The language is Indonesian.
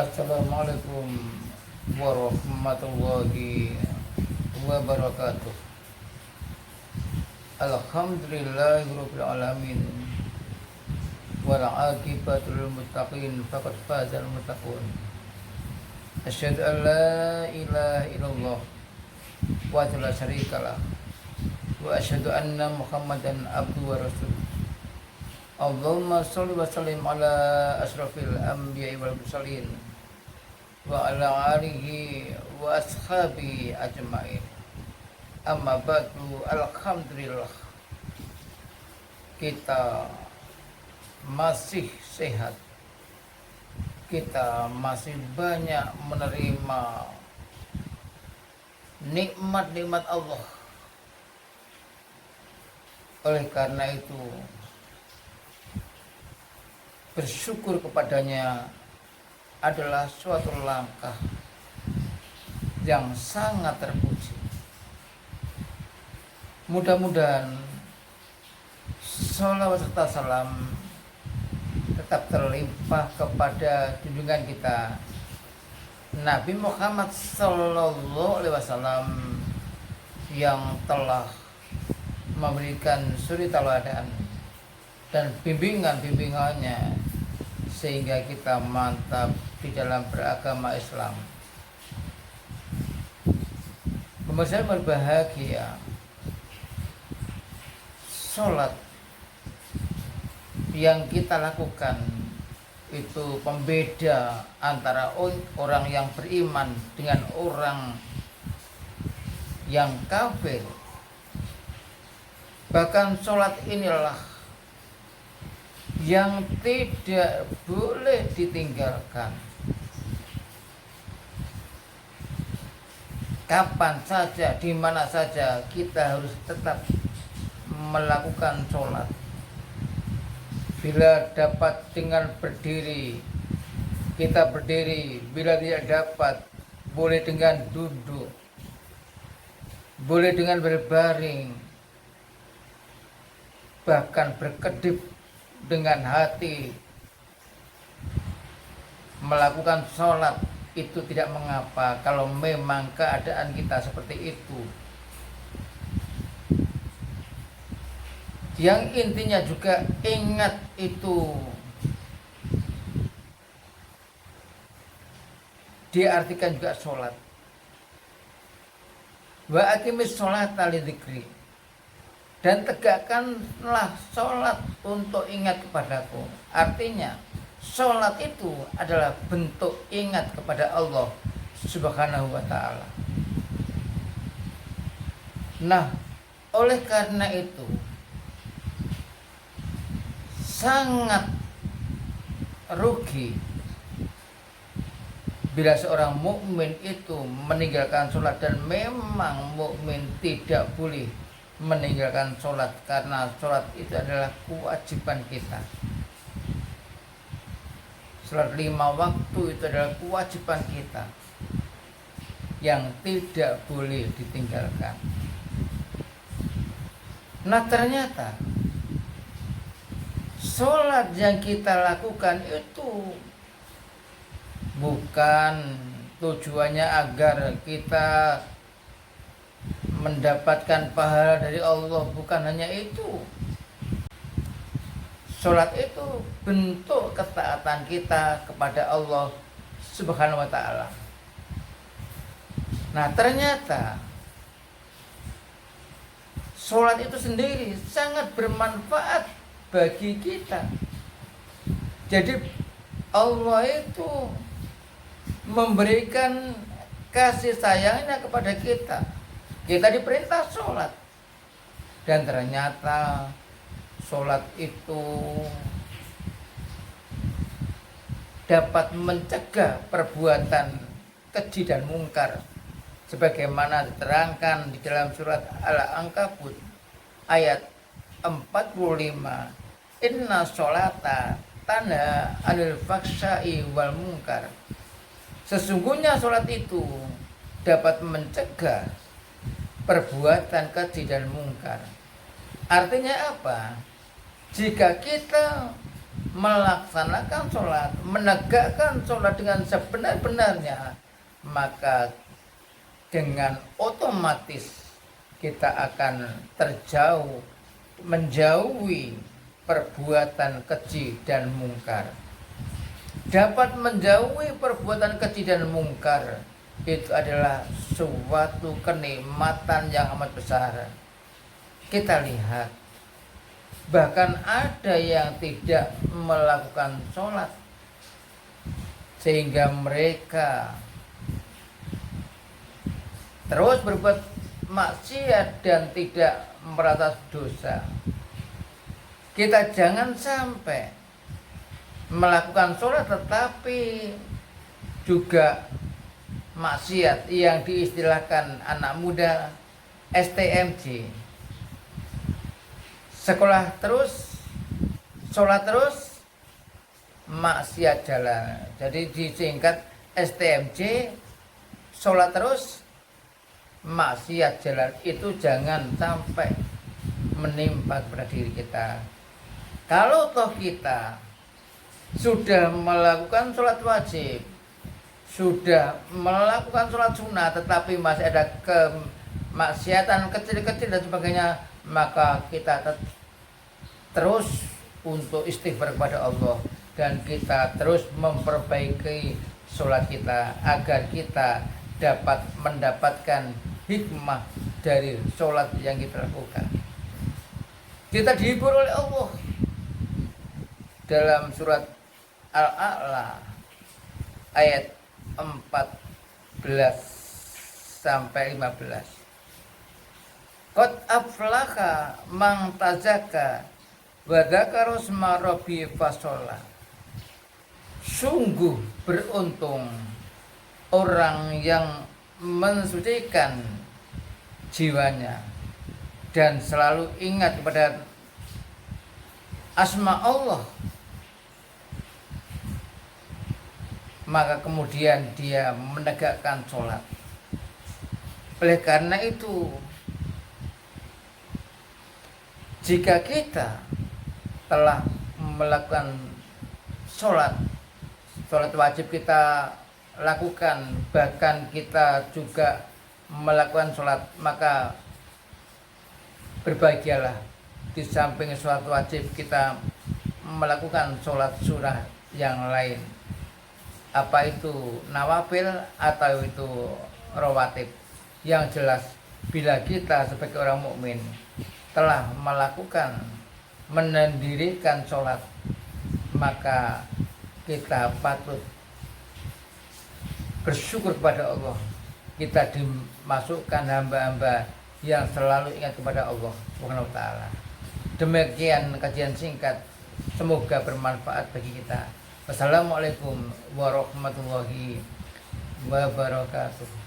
Assalamualaikum warahmatullahi wabarakatuh. Alhamdulillahirabbil alamin. Wal aqibatu lil muttaqin faqad fazal muttaqun. Asyhadu an la ilaha illallah wa la syarikalah wa asyhadu anna Muhammadan abduhu wa rasuluh. Allahumma sholli wa sallim ala asrafil anbiya'i wal mursalin wa ala alihi wa ashabihi ajma'in. Amma ba'du, alhamdulillah kita masih sehat, kita masih banyak menerima nikmat-nikmat Allah. Oleh karena itu bersyukur kepadanya adalah suatu langkah yang sangat terpuji. Mudah-mudahan sholawat serta salam tetap terlimpah kepada junjungan kita Nabi Muhammad Sallallahu Alaihi Wasallam yang telah memberikan suri tauladan dan bimbingan-bimbingannya sehingga kita mantap di dalam beragama Islam. Pemirsa berbahagia, sholat yang kita lakukan itu pembeda antara orang yang beriman dengan orang yang kafir. Bahkan sholat inilah yang tidak boleh ditinggalkan. Kapan saja, di mana saja kita harus tetap melakukan sholat. Bila dapat dengan berdiri, kita berdiri. Bila tidak dapat, boleh dengan duduk, boleh dengan berbaring, bahkan berkedip dengan hati. Melakukan sholat itu tidak mengapa kalau memang keadaan kita seperti itu. Yang intinya juga ingat itu diartikan juga sholat. Wa aqimis sholata lidzikri, dan tegakkanlah sholat untuk ingat kepadaku. Artinya sholat itu adalah bentuk ingat kepada Allah Subhanahu wa ta'ala. Nah, oleh karena itu sangat rugi bila seorang mukmin itu meninggalkan sholat, dan memang mukmin tidak boleh meninggalkan sholat karena sholat itu adalah kewajiban kita. Sholat 5 waktu itu adalah kewajiban kita yang tidak boleh ditinggalkan. Nah, ternyata sholat yang kita lakukan itu bukan tujuannya agar kita mendapatkan pahala dari Allah, bukan hanya itu. Sholat itu bentuk ketaatan kita kepada Allah Subhanahu wa ta'ala. Nah, ternyata sholat itu sendiri sangat bermanfaat bagi kita. Jadi Allah itu memberikan kasih sayangnya kepada kita. Kita diperintah sholat, dan ternyata sholat itu dapat mencegah perbuatan keji dan mungkar, sebagaimana diterangkan di dalam surat Al-Ankabut ayat 45. Inna sholata tanha 'anil fahsya'i wal munkar. Sesungguhnya sholat itu dapat mencegah perbuatan keji dan mungkar. Artinya apa? Jika kita melaksanakan sholat, menegakkan sholat dengan sebenar-benarnya, maka dengan otomatis kita akan menjauhi perbuatan keji dan mungkar. Dapat menjauhi perbuatan keji dan mungkar itu adalah suatu kenikmatan yang amat besar. Kita lihat, bahkan ada yang tidak melakukan sholat sehingga mereka terus berbuat maksiat dan tidak merasa dosa. Kita jangan sampai melakukan sholat tetapi juga maksiat yang diistilahkan anak muda STMJ. Sekolah terus, sholat terus, maksiat jalan. Jadi disingkat STMJ, sholat terus, maksiat jalan. Itu jangan sampai menimpa kepada diri kita. Kalau toh kita sudah melakukan sholat wajib, sudah melakukan sholat sunnah, tetapi masih ada kemaksiatan kecil-kecil dan sebagainya, maka kita terus untuk istighfar kepada Allah, dan kita terus memperbaiki sholat kita agar kita dapat mendapatkan hikmah dari sholat yang kita lakukan. Kita dihibur oleh Allah dalam surat Al-A'la ayat 14 sampai 15. Qad aflaha man tazakka wa dzakara isma rabbi fasholla. Sungguh beruntung orang yang mensucikan jiwanya dan selalu ingat kepada asma Allah, maka kemudian dia menegakkan sholat. Oleh karena itu, jika kita telah melakukan sholat wajib kita lakukan, bahkan kita juga melakukan sholat, maka berbahagialah. Di samping sholat wajib kita melakukan sholat surah yang lain, apa itu nawafil atau itu rawatib. Yang jelas, bila kita sebagai orang mukmin telah mendirikan sholat, maka kita patut bersyukur kepada Allah. Kita dimasukkan hamba-hamba yang selalu ingat kepada Allah Subhanahu wa ta'ala. Demikian kajian singkat, semoga bermanfaat bagi kita. Wassalamualaikum warahmatullahi wabarakatuh.